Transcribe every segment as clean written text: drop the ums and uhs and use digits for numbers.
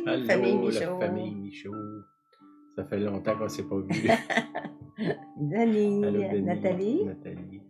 Famille Allô, la Michaud. famille Michaud. Ça fait longtemps qu'on ne s'est pas vu. Denis, Allô, Denis, Nathalie. Nathalie.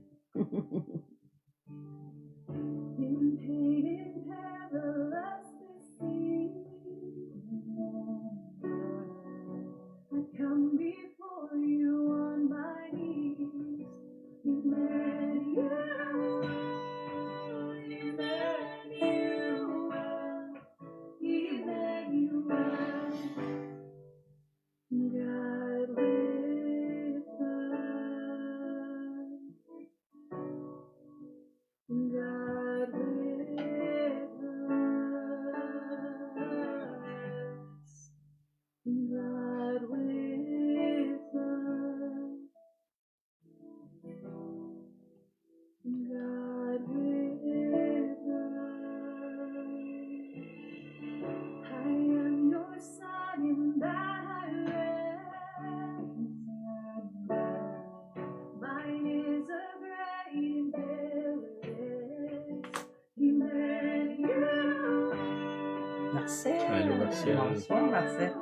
Marcel. Allô, Marcel. Bonsoir, Marcel.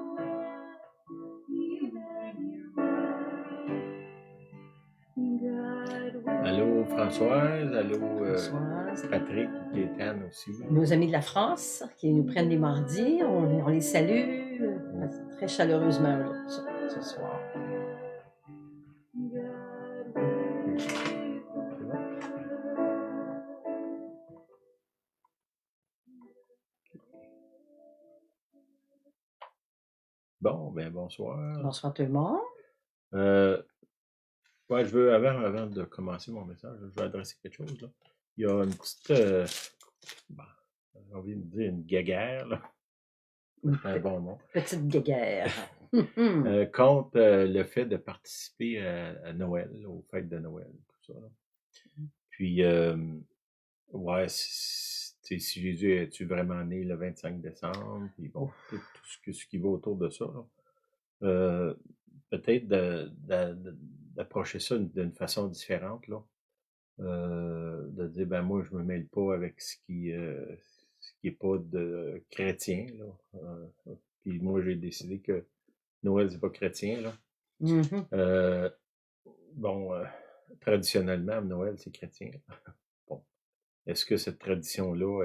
Allô, Françoise. Allô, Françoise. Patrick, Gaétane aussi. Nos amis de la France qui nous prennent les mardis, on les salue très chaleureusement là, ce soir. Bon, ben bonsoir. Bonsoir tout le monde. Ouais, je veux, avant de commencer mon message, je veux adresser quelque chose. Là. Il y a une petite, j'ai envie de dire une guéguerre, là. C'est un bon mot. Petite guéguerre. Contre le fait de participer à Noël, aux fêtes de Noël, tout ça. Là. Puis, ouais, si Jésus est-tu vraiment né le 25 décembre, puis bon, tout ce qui va autour de ça. Là. Peut-être d'approcher ça d'une façon différente, là. De dire, ben moi, je me mêle pas avec ce qui est pas de chrétien, là. Puis moi, j'ai décidé que Noël, c'est pas chrétien, là. Mm-hmm. Bon, traditionnellement, Noël, c'est chrétien. Bon. Est-ce que cette tradition-là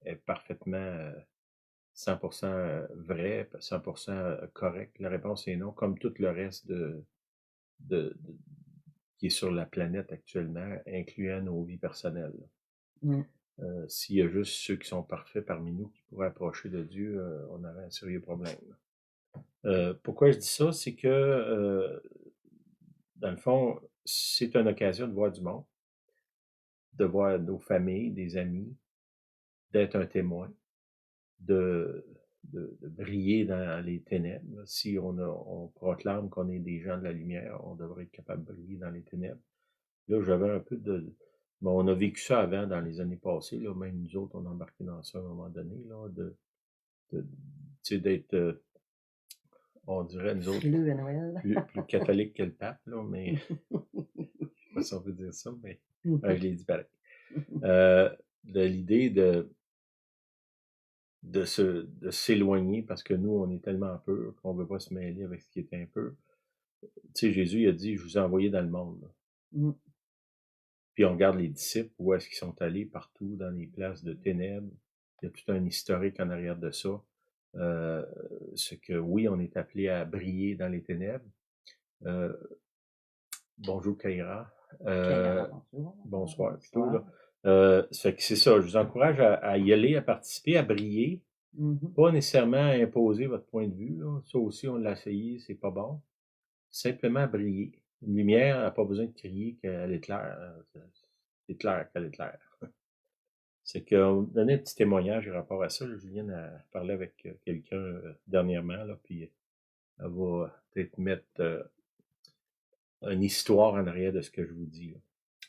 est parfaitement 100% vraie, 100% correcte? La réponse est non, comme tout le reste qui est sur la planète actuellement, incluant nos vies personnelles. S'il y a juste ceux qui sont parfaits parmi nous qui pourraient approcher de Dieu, on aurait un sérieux problème. Pourquoi je dis ça? C'est que, dans le fond, c'est une occasion de voir du monde, de voir nos familles, des amis, d'être un témoin, de briller dans les ténèbres. Si on proclame qu'on est des gens de la lumière, on devrait être capable de briller dans les ténèbres. Là, j'avais un peu de... Bon, on a vécu ça avant, dans les années passées, là, même nous autres, on a embarqué dans ça à un moment donné, là, tu sais, d'être, on dirait, nous autres, Frileux à Noël. plus catholiques que le pape, là, mais je sais pas si on peut dire ça, mais je l'ai dit pareil. De l'idée de s'éloigner, parce que nous, on est tellement pur qu'on veut pas se mêler avec ce qui est impur. Tu sais, Jésus, il a dit, je vous ai envoyé dans le monde, là. Puis on regarde les disciples, où est-ce qu'ils sont allés partout, dans les places de ténèbres. Il y a tout un historique en arrière de ça. Ce que, oui, on est appelé à briller dans les ténèbres. Bonjour, Kaira. Bonsoir, plutôt, là. Ça fait que c'est ça, je vous encourage à y aller, à participer, à briller. Pas nécessairement à imposer votre point de vue, là. Ça aussi, on l'a essayé, c'est pas bon. Simplement à briller. Une lumière n'a pas besoin de crier qu'elle éclaire. C'est clair qu'elle éclaire. C'est qu'on donnait un petit témoignage par rapport à ça. Là, Julienne a parlé avec quelqu'un dernièrement, là, puis elle va peut-être mettre une histoire en arrière de ce que je vous dis. Là.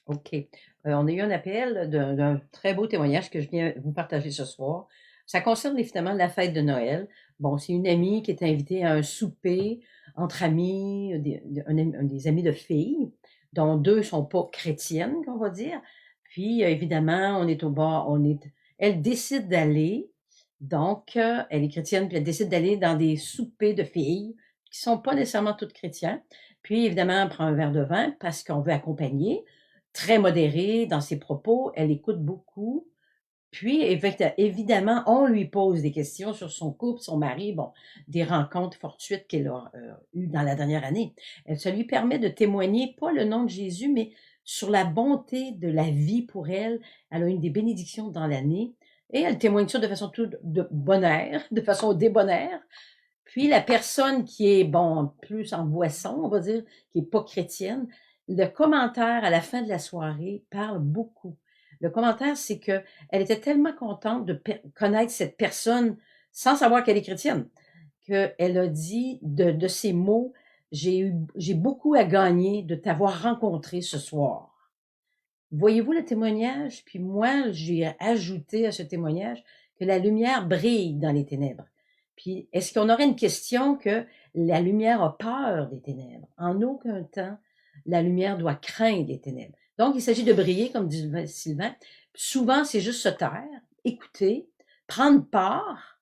OK. On a eu un appel d'un très beau témoignage que je viens vous partager ce soir. Ça concerne évidemment la fête de Noël. Bon, c'est une amie qui est invitée à un souper entre amis, des amis de filles, dont 2 sont pas chrétiennes, on va dire. Puis, évidemment, on est au bord, elle décide d'aller, Donc, elle est chrétienne, puis elle décide d'aller dans des soupers de filles qui sont pas nécessairement toutes chrétiennes. Puis, évidemment, elle prend un verre de vin parce qu'on veut accompagner, très modérée dans ses propos, elle écoute beaucoup. Puis, évidemment, on lui pose des questions sur son couple, son mari, bon, des rencontres fortuites qu'elle a eues dans la dernière année. Ça lui permet de témoigner, pas le nom de Jésus, mais sur la bonté de la vie pour elle. Elle a une des bénédictions dans l'année et elle témoigne ça de façon tout de bonheur, de façon débonnaire. Puis la personne qui est, bon, plus en boisson, on va dire, qui est pas chrétienne, le commentaire à la fin de la soirée parle beaucoup. Le commentaire, c'est que elle était tellement contente de connaître cette personne sans savoir qu'elle est chrétienne, qu'elle a dit de ses mots, j'ai beaucoup à gagner de t'avoir rencontré ce soir. Voyez-vous le témoignage? Puis moi, j'ai ajouté à ce témoignage que la lumière brille dans les ténèbres. Puis est-ce qu'on aurait une question que la lumière a peur des ténèbres? En aucun temps, la lumière doit craindre les ténèbres. Donc, il s'agit de briller, comme dit Sylvain. Souvent, c'est juste se taire, écouter, prendre part.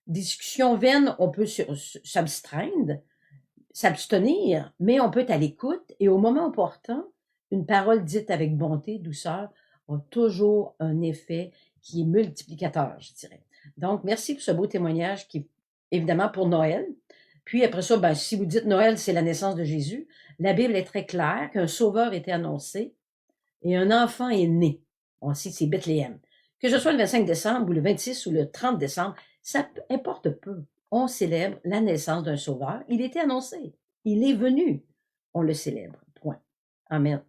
Discussion vaine, on peut s'abstraindre, s'abstenir, mais on peut être à l'écoute et au moment opportun, une parole dite avec bonté, douceur, a toujours un effet qui est multiplicateur, je dirais. Donc, merci pour ce beau témoignage qui est évidemment pour Noël. Puis après ça, ben, si vous dites Noël, c'est la naissance de Jésus, la Bible est très claire qu'un sauveur était annoncé et un enfant est né. On sait que c'est Bethléem. Que ce soit le 25 décembre ou le 26 ou le 30 décembre, ça importe peu. On célèbre la naissance d'un sauveur. Il était annoncé. Il est venu. On le célèbre. Point. Amen.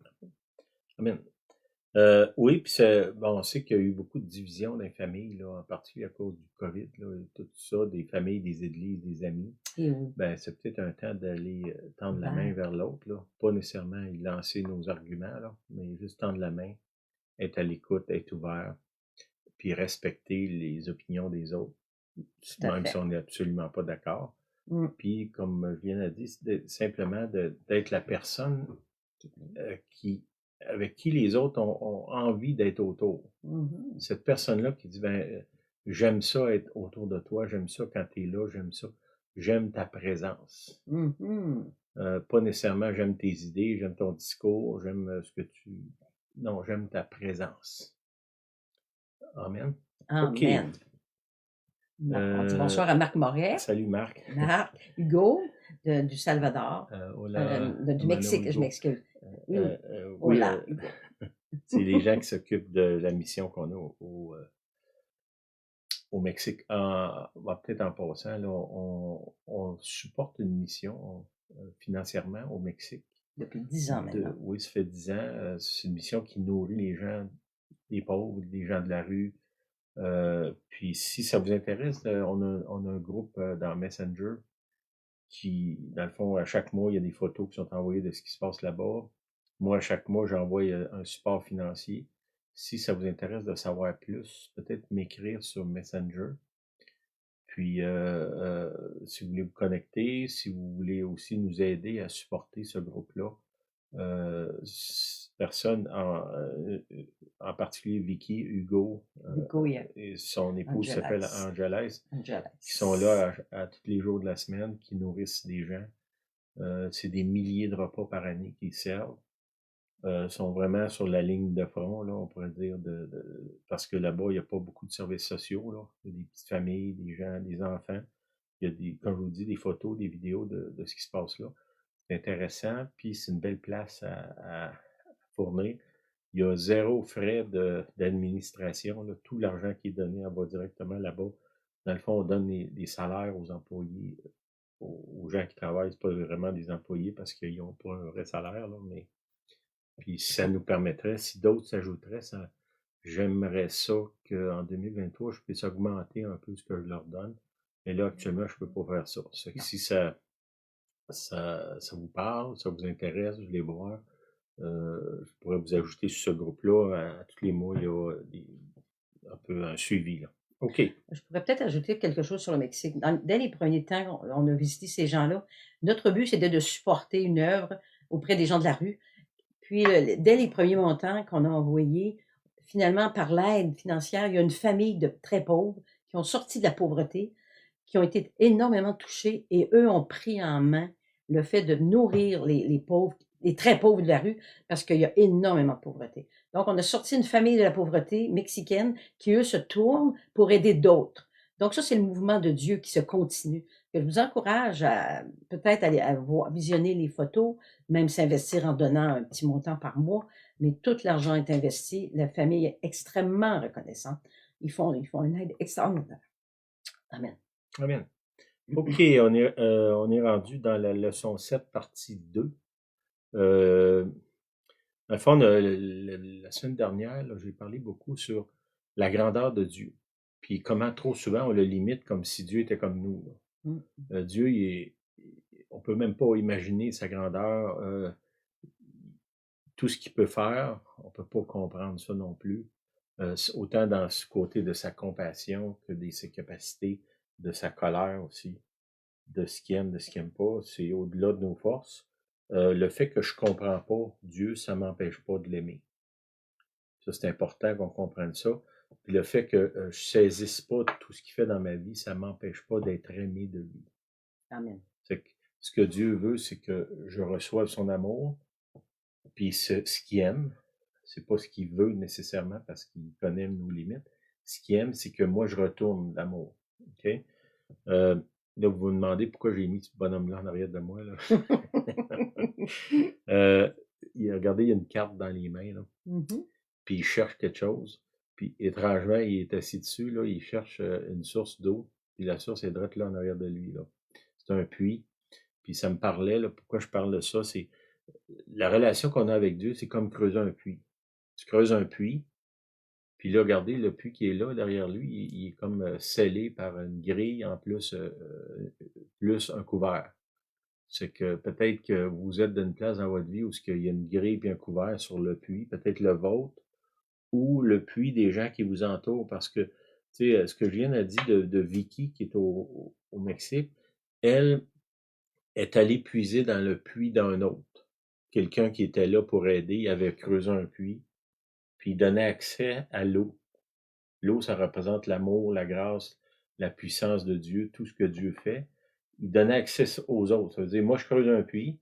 Amen. Oui, puis bon, on sait qu'il y a eu beaucoup de divisions dans les familles, là, en particulier à cause du COVID, là, et tout ça, des familles, des églises, des amis. Et oui. Ben, c'est peut-être un temps d'aller tendre la main vers l'autre, là. Pas nécessairement y lancer nos arguments, là, mais juste tendre la main, être à l'écoute, être ouvert, puis respecter les opinions des autres, même si on n'est absolument pas d'accord. Puis, comme je viens de dire, c'est simplement d'être la personne avec qui les autres ont envie d'être autour. Cette personne-là qui dit, ben, j'aime ça être autour de toi, j'aime ça quand tu es là, j'aime ça, j'aime ta présence. Pas nécessairement j'aime tes idées, j'aime ton discours, j'aime ce que tu... Non, j'aime ta présence. Amen. Amen. Okay. On dit bonsoir à Marc Moret. Salut Marc. Marc, Hugo, du Salvador. Du Mexique, je m'excuse. Oui, c'est les gens qui s'occupent de la mission qu'on a au Mexique. Peut-être en passant, là, on supporte une mission financièrement au Mexique. Depuis 10 ans maintenant. Oui, ça fait 10 ans. C'est une mission qui nourrit les gens, les pauvres, les gens de la rue. Puis si ça vous intéresse, on a un groupe dans Messenger qui, dans le fond, à chaque mois, il y a des photos qui sont envoyées de ce qui se passe là-bas. Moi, à chaque mois, j'envoie un support financier. Si ça vous intéresse de savoir plus, peut-être m'écrire sur Messenger. Puis, si vous voulez vous connecter, si vous voulez aussi nous aider à supporter ce groupe-là, personne, en particulier Vicky, Hugo, et son épouse s'appelle Angeles, qui sont là à tous les jours de la semaine, qui nourrissent des gens. C'est des milliers de repas par année qu'ils servent. Sont vraiment sur la ligne de front, là, on pourrait dire, parce que là-bas, il n'y a pas beaucoup de services sociaux, là. Il y a des petites familles, des gens, des enfants. Il y a comme je vous dis, des photos, des vidéos de ce qui se passe là. C'est intéressant, puis c'est une belle place à fournir. Il y a 0 frais d'administration. Tout l'argent qui est donné, on va directement là-bas. Dans le fond, on donne des salaires aux employés, aux gens qui travaillent. C'est pas vraiment des employés parce qu'ils n'ont pas un vrai salaire, là, mais puis ça nous permettrait, si d'autres s'ajouteraient, j'aimerais ça qu'en 2023, je puisse augmenter un peu ce que je leur donne. Mais là, actuellement, je peux pas faire ça. Si ça vous parle, ça vous intéresse, vous voulez voir, je pourrais vous ajouter sur ce groupe-là. À tous les mois, il y a un peu un suivi, là. OK. Je pourrais peut-être ajouter quelque chose sur le Mexique. Dès les premiers temps, on a visité ces gens-là. Notre but, c'était de supporter une œuvre auprès des gens de la rue. Puis, dès les premiers montants qu'on a envoyés, finalement, par l'aide financière, il y a une famille de très pauvres qui ont sorti de la pauvreté, qui ont été énormément touchés et eux ont pris en main le fait de nourrir les pauvres, les très pauvres de la rue, parce qu'il y a énormément de pauvreté. Donc, on a sorti une famille de la pauvreté mexicaine qui, eux, se tournent pour aider d'autres. Donc, ça, c'est le mouvement de Dieu qui se continue. Je vous encourage à peut-être aller à visionner les photos, même s'investir en donnant un petit montant par mois, mais tout l'argent est investi. La famille est extrêmement reconnaissante. Ils font une aide extraordinaire. Amen. Amen. OK, on est rendu dans la leçon 7, partie 2. Dans le fond, la semaine dernière, j'ai parlé beaucoup sur la grandeur de Dieu. Puis comment trop souvent on le limite comme si Dieu était comme nous. Dieu, on peut même pas imaginer sa grandeur. Tout ce qu'il peut faire, on peut pas comprendre ça non plus. Autant dans ce côté de sa compassion que de ses capacités, de sa colère aussi, de ce qu'il aime, de ce qu'il n'aime pas. C'est au-delà de nos forces. Le fait que je comprends pas Dieu, ça m'empêche pas de l'aimer. Ça, c'est important qu'on comprenne ça. Puis le fait que je saisisse pas tout ce qu'il fait dans ma vie, ça m'empêche pas d'être aimé de lui. Amen. C'est que ce que Dieu veut, c'est que je reçoive son amour, puis ce qu'il aime, c'est pas ce qu'il veut nécessairement parce qu'il connaît nos limites. Ce qu'il aime, c'est que moi, je retourne l'amour. OK? Là, vous vous demandez pourquoi j'ai mis ce bonhomme-là en arrière de moi. Là. Regardez, il y a une carte dans les mains. Là. Puis il cherche quelque chose. Puis étrangement, il est assis dessus. Là, il cherche une source d'eau. Puis la source est droite là en arrière de lui. Là. C'est un puits. Puis ça me parlait. Là, pourquoi je parle de ça? C'est la relation qu'on a avec Dieu, c'est comme creuser un puits. Tu creuses un puits. Puis là, regardez, le puits qui est là, derrière lui, il est comme scellé par une grille, en plus, plus un couvert. C'est que peut-être que vous êtes dans une place dans votre vie où il y a une grille et un couvert sur le puits, peut-être le vôtre, ou le puits des gens qui vous entourent, parce que, tu sais, ce que je viens de dire de Vicky, qui est au Mexique, elle est allée puiser dans le puits d'un autre. Quelqu'un qui était là pour aider, il avait creusé un puits, puis il donnait accès à l'eau. L'eau, ça représente l'amour, la grâce, la puissance de Dieu, tout ce que Dieu fait. Il donnait accès aux autres. Ça veut dire, moi, je creuse un puits.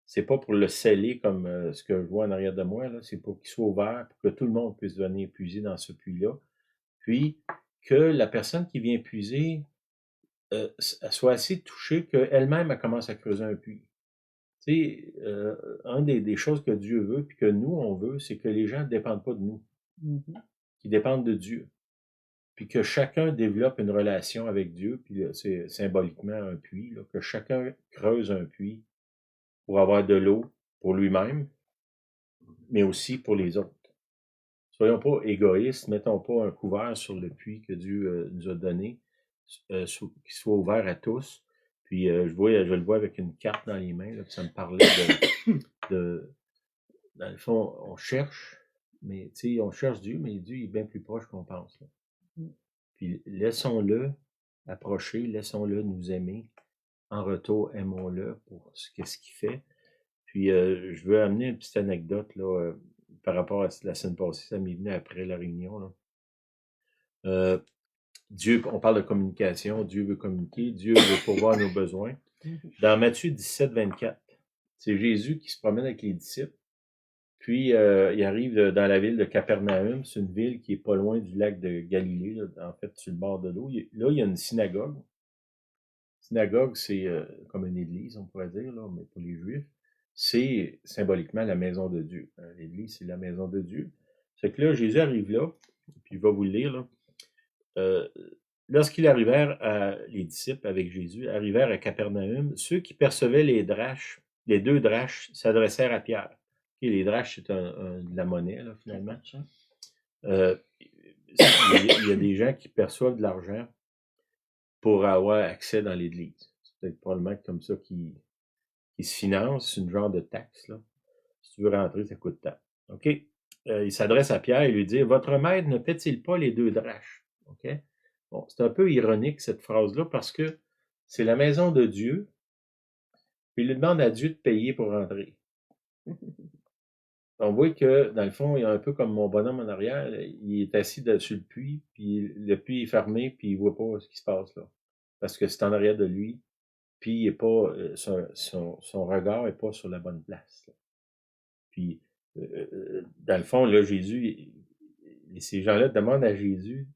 C'est pas pour le sceller comme ce que je vois en arrière de moi, là. C'est pour qu'il soit ouvert, pour que tout le monde puisse venir puiser dans ce puits-là. Puis, que la personne qui vient puiser soit assez touchée qu'elle-même, elle commence à creuser un puits. Tu sais, une des choses que Dieu veut, puis que nous, on veut, c'est que les gens ne dépendent pas de nous. Qu'ils dépendent de Dieu. Puis que chacun développe une relation avec Dieu, puis c'est symboliquement un puits, là, que chacun creuse un puits pour avoir de l'eau pour lui-même, mais aussi pour les autres. Soyons pas égoïstes, mettons pas un couvert sur le puits que Dieu nous a donné, qui soit ouvert à tous. Puis je le vois avec une carte dans les mains, là, puis ça me parlait dans le fond, on cherche, mais tu sais, on cherche Dieu, mais Dieu est bien plus proche qu'on pense. Là. Puis laissons-le approcher, laissons-le nous aimer. En retour, aimons-le pour ce qu'il fait. Puis je veux amener une petite anecdote là, par rapport à la semaine passée, ça m'est venu après la réunion. Là. Dieu, on parle de communication, Dieu veut communiquer, Dieu veut pourvoir nos besoins. Dans Matthieu 17, 24, c'est Jésus qui se promène avec les disciples. Puis, il arrive dans la ville de Capernaum. C'est une ville qui est pas loin du lac de Galilée, là, en fait, sur le bord de l'eau. Là, il y a une synagogue. Synagogue, c'est comme une église, on pourrait dire, là, mais pour les Juifs. C'est symboliquement la maison de Dieu. L'église, c'est la maison de Dieu. C'est que là, Jésus arrive là, puis il va vous le lire, là. Lorsqu'ils arrivèrent, les disciples avec Jésus, arrivèrent à Capernaum, ceux qui percevaient les 2 drachmes s'adressèrent à Pierre. Okay, les drachmes, c'est de la monnaie, là, finalement. Il y a des gens qui perçoivent de l'argent pour avoir accès dans l'Église. C'est peut-être probablement comme ça qu'ils se financent. C'est une genre de taxe. Là. Si tu veux rentrer, ça coûte tant. OK? Il s'adresse à Pierre et lui dit « Votre maître ne paie-t-il pas les 2 drachmes? » OK? Bon, c'est un peu ironique, cette phrase-là, parce que c'est la maison de Dieu, puis il lui demande à Dieu de payer pour rentrer. on voit que, dans le fond, il y a un peu comme mon bonhomme en arrière, il est assis sur le puits, puis le puits est fermé, puis il voit pas ce qui se passe là. Parce que c'est en arrière de lui, puis il est pas, son regard est pas sur la bonne place, là. Puis, dans le fond, là, ces gens-là demandent à Jésus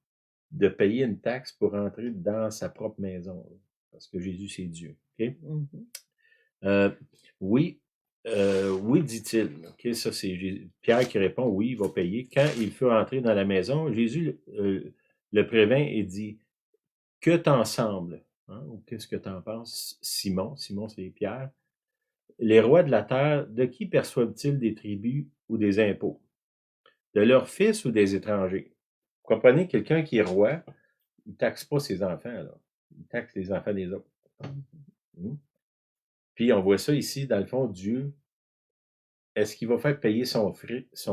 de payer une taxe pour entrer dans sa propre maison, là, parce que Jésus, c'est Dieu. OK? Mhm. Oui, oui, dit-il. OK, ça, c'est Pierre qui répond, oui, il va payer. Quand il fut entré dans la maison, Jésus le prévint et dit, que t'en semble? Hein, ou qu'est-ce que t'en penses, Simon? Simon, c'est Pierre. Les rois de la terre, de qui perçoivent-ils des tributs ou des impôts? De leurs fils ou des étrangers? Vous comprenez, quelqu'un qui est roi, il ne taxe pas ses enfants, là. Il taxe les enfants des autres. Hmm. Puis on voit ça ici, dans le fond, Dieu, est-ce qu'il va faire payer son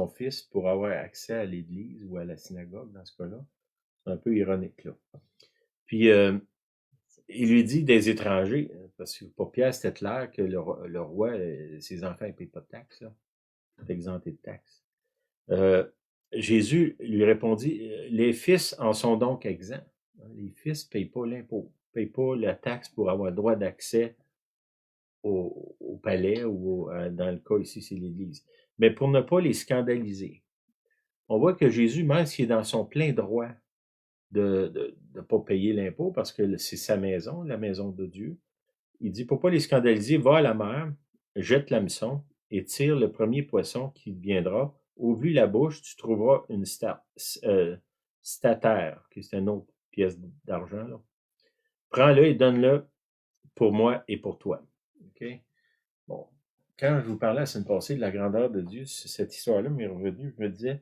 fils pour avoir accès à l'église ou à la synagogue dans ce cas-là? C'est un peu ironique, là. Puis il lui dit des étrangers, parce que pour Pierre, c'était clair que le roi, ses enfants ne payent pas de taxes, là. Ils sont exemptés de taxes. Jésus lui répondit, les fils en sont donc exempts. Les fils ne payent pas l'impôt, ne payent pas la taxe pour avoir droit d'accès au palais ou dans le cas ici, c'est l'Église. Mais pour ne pas les scandaliser. On voit que Jésus, même s'il est dans son plein droit de ne pas payer l'impôt, parce que c'est sa maison, la maison de Dieu, il dit, pour ne pas les scandaliser, va à la mer, jette l'hameçon et tire le premier poisson qui viendra. Ouvre la bouche, tu trouveras une statère, qui c'est une autre pièce d'argent, là. Prends-le et donne-le pour moi et pour toi. OK? Bon. Quand je vous parlais la semaine passée de la grandeur de Dieu, cette histoire-là m'est revenue. Je me disais,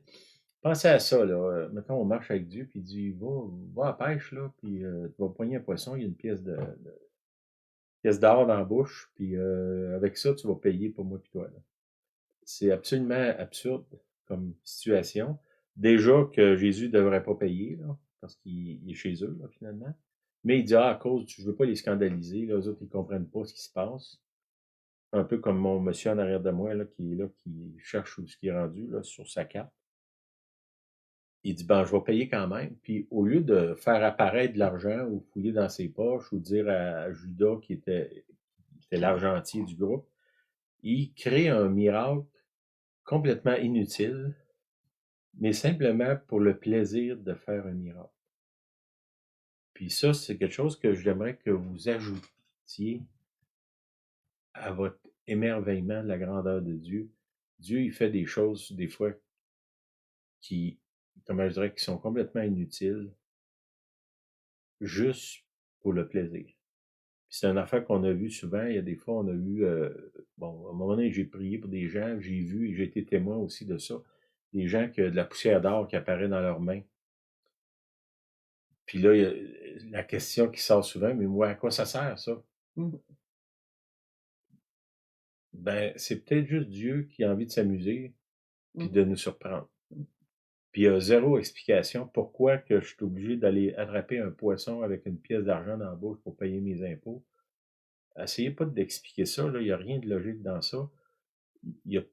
pensez à ça, là. Mettons, on marche avec Dieu, puis il dit, va à la pêche, là, puis tu vas poigner un poisson, il y a une pièce d'or dans la bouche, puis avec ça, tu vas payer pour moi et toi, là. C'est absolument absurde comme situation. Déjà que Jésus ne devrait pas payer, là, parce qu'il est chez eux, là, finalement. Mais il dit, à cause, je ne veux pas les scandaliser, là, eux autres, ils ne comprennent pas ce qui se passe. Un peu comme mon monsieur en arrière de moi, là, qui cherche où ce qui est rendu, là, sur sa carte. Il dit, ben, je vais payer quand même. Puis, au lieu de faire apparaître de l'argent ou fouiller dans ses poches ou dire à Judas qui était l'argentier du groupe, il crée un miracle complètement inutile, mais simplement pour le plaisir de faire un miracle. Puis ça, c'est quelque chose que j'aimerais que vous ajoutiez à votre émerveillement de la grandeur de Dieu. Dieu, il fait des choses, des fois, qui, comment je dirais, qui sont complètement inutiles, juste pour le plaisir. Puis c'est une affaire qu'on a vu souvent. Il y a des fois, on a vu, bon, à un moment donné, j'ai prié pour des gens, j'ai vu et j'ai été témoin aussi de ça, des gens qui ont de la poussière d'or qui apparaît dans leurs mains. Puis là, il y a la question qui sort souvent, mais moi, à quoi ça sert, ça? Ben, c'est peut-être juste Dieu qui a envie de s'amuser, puis de nous surprendre. Puis il y a zéro explication pourquoi que je suis obligé d'aller attraper un poisson avec une pièce d'argent dans la bouche pour payer mes impôts. Essayez pas d'expliquer ça, là, il n'y a rien de logique dans ça. Il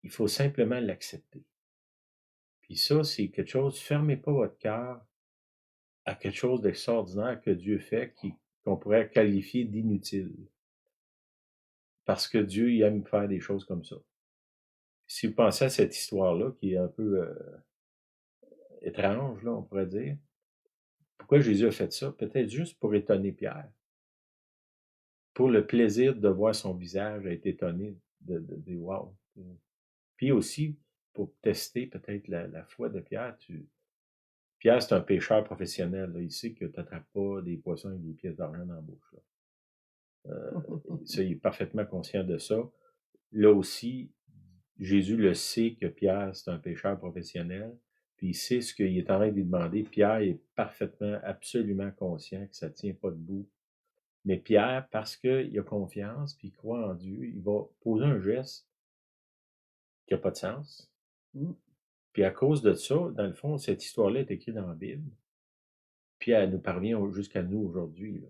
faut simplement l'accepter. Puis ça, c'est quelque chose, fermez pas votre cœur à quelque chose d'extraordinaire que Dieu fait qu'on pourrait qualifier d'inutile. Parce que Dieu, il aime faire des choses comme ça. Si vous pensez à cette histoire-là, qui est un peu étrange, là, on pourrait dire, pourquoi Jésus a fait ça? Peut-être juste pour étonner Pierre. Pour le plaisir de voir son visage, être étonné de dire wow. Puis aussi, pour tester peut-être la foi de Pierre. Pierre, c'est un pêcheur professionnel, là. Il sait que tu n'attrapes pas des poissons avec des pièces d'argent dans la bouche, là. Ça, il est parfaitement conscient de ça. Là aussi, Jésus le sait que Pierre, c'est un pêcheur professionnel, puis il sait ce qu'il est en train de lui demander. Pierre est parfaitement, absolument conscient que ça ne tient pas debout. Mais Pierre, parce qu'il a confiance, puis il croit en Dieu, il va poser un geste qui n'a pas de sens. Puis à cause de ça, dans le fond, cette histoire-là est écrite dans la Bible, puis elle nous parvient jusqu'à nous aujourd'hui, là.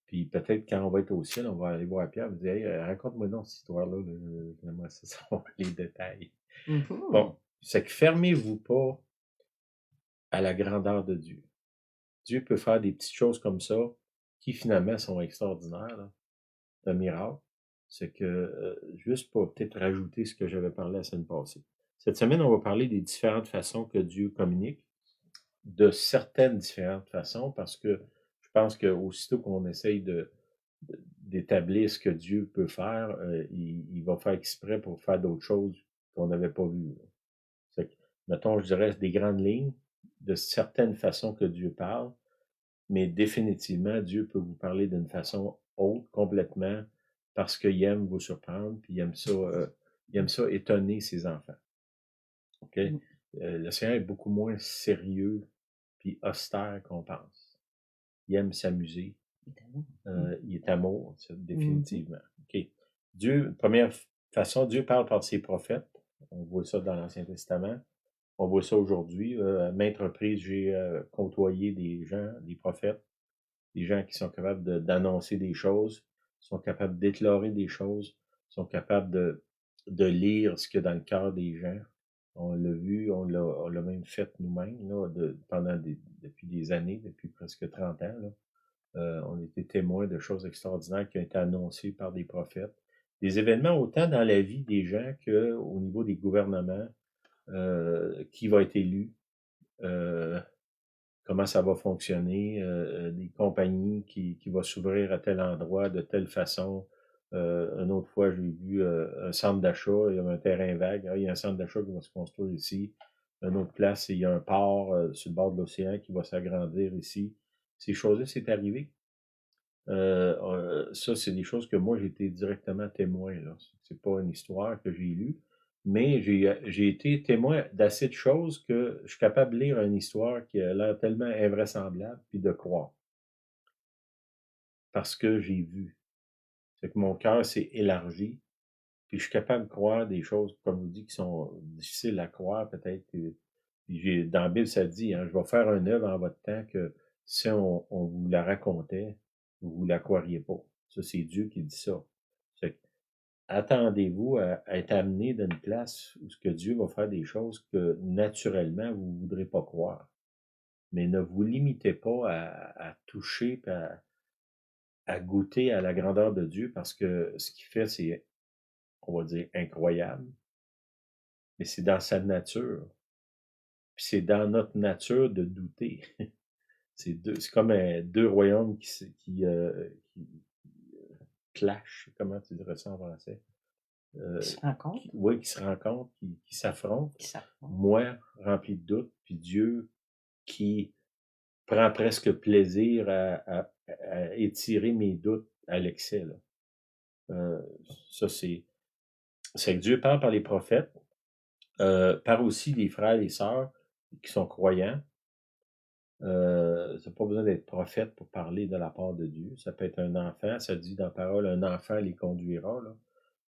Puis peut-être quand on va être au ciel, on va aller voir Pierre et dire hey, raconte-moi donc cette histoire-là. J'aimerais savoir les détails. Bon, c'est que fermez-vous pas à la grandeur de Dieu. Dieu peut faire des petites choses comme ça qui finalement sont extraordinaires. Là. C'est un miracle. C'est que, juste pour peut-être rajouter ce que j'avais parlé la semaine passée. Cette semaine, on va parler des différentes façons que Dieu communique, de certaines différentes façons, parce que je pense qu'aussitôt qu'on essaye d'établir ce que Dieu peut faire, il va faire exprès pour faire d'autres choses qu'on n'avait pas vues. C'est que, mettons, je dirais des grandes lignes de certaines façons que Dieu parle, mais définitivement, Dieu peut vous parler d'une façon autre complètement parce qu'il aime vous surprendre, puis il aime ça étonner ses enfants. OK? Le Seigneur est beaucoup moins sérieux puis austère qu'on pense. Il aime s'amuser. Il est amour, définitivement. OK. Dieu, première façon, Dieu parle par ses prophètes. On voit ça dans l'Ancien Testament. On voit ça aujourd'hui. À maintes reprises, j'ai côtoyé des gens, des prophètes, des gens qui sont capables d'annoncer des choses, sont capables d'éclairer des choses, sont capables de lire ce qu'il y a dans le cœur des gens. On l'a vu, on l'a même fait nous-mêmes là, depuis des années, depuis presque 30 ans. Là. On était témoins de choses extraordinaires qui ont été annoncées par des prophètes. Des événements autant dans la vie des gens qu'au niveau des gouvernements, qui va être élu, comment ça va fonctionner, des compagnies qui vont s'ouvrir à tel endroit, de telle façon. Une autre fois, j'ai vu un centre d'achat, il y avait un terrain vague. Ah, il y a un centre d'achat qui va se construire ici. Une autre place, il y a un port sur le bord de l'océan qui va s'agrandir ici. Ces choses-là, c'est arrivé. Ça, c'est des choses que moi, j'ai été directement témoin. Là. C'est pas une histoire que j'ai lue, mais j'ai été témoin d'assez de choses que je suis capable de lire une histoire qui a l'air tellement invraisemblable, puis de croire. Parce que j'ai vu. C'est que mon cœur s'est élargi, puis je suis capable de croire des choses, comme vous dites, qui sont difficiles à croire, peut-être. Dans la Bible, ça dit, hein, je vais faire une œuvre en votre temps que si on vous la racontait, vous ne la croiriez pas. Ça, c'est Dieu qui dit ça. Fait que, attendez-vous à être amené dans une place où ce que Dieu va faire des choses que naturellement vous ne voudrez pas croire. Mais ne vous limitez pas à toucher, à goûter à la grandeur de Dieu parce que ce qu'il fait, c'est, on va dire, incroyable. Mais c'est dans sa nature. Puis c'est dans notre nature de douter. C'est comme deux royaumes qui clashent. Comment tu dirais ça en français? Qui se rencontrent. Oui, qui se rencontrent, qui s'affrontent. Qui s'affrontent. Moi, rempli de doutes, puis Dieu qui prend presque plaisir à étirer mes doutes à l'excès. Ça, c'est que Dieu parle par les prophètes, par aussi les frères et les sœurs qui sont croyants. Ça n'a pas besoin d'être prophète pour parler de la part de Dieu. Ça peut être un enfant, ça dit dans la parole, un enfant les conduira. Là.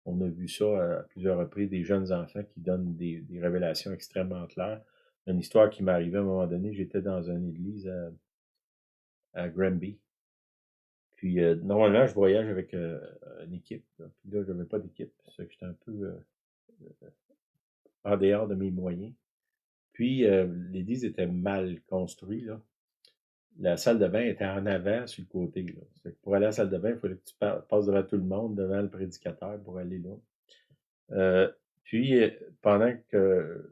On a vu ça à plusieurs reprises, des jeunes enfants qui donnent des révélations extrêmement claires. Une histoire qui m'est arrivée à un moment donné, j'étais dans une église à Granby. Puis normalement, je voyage avec une équipe. Là. Puis là, je n'avais pas d'équipe. C'est que j'étais un peu en dehors de mes moyens. Puis l'église était mal construite. Là. La salle de bain était en avant sur le côté. Là. Fait que pour aller à la salle de bain, il fallait que tu passes devant tout le monde, devant le prédicateur pour aller là. Puis, pendant que,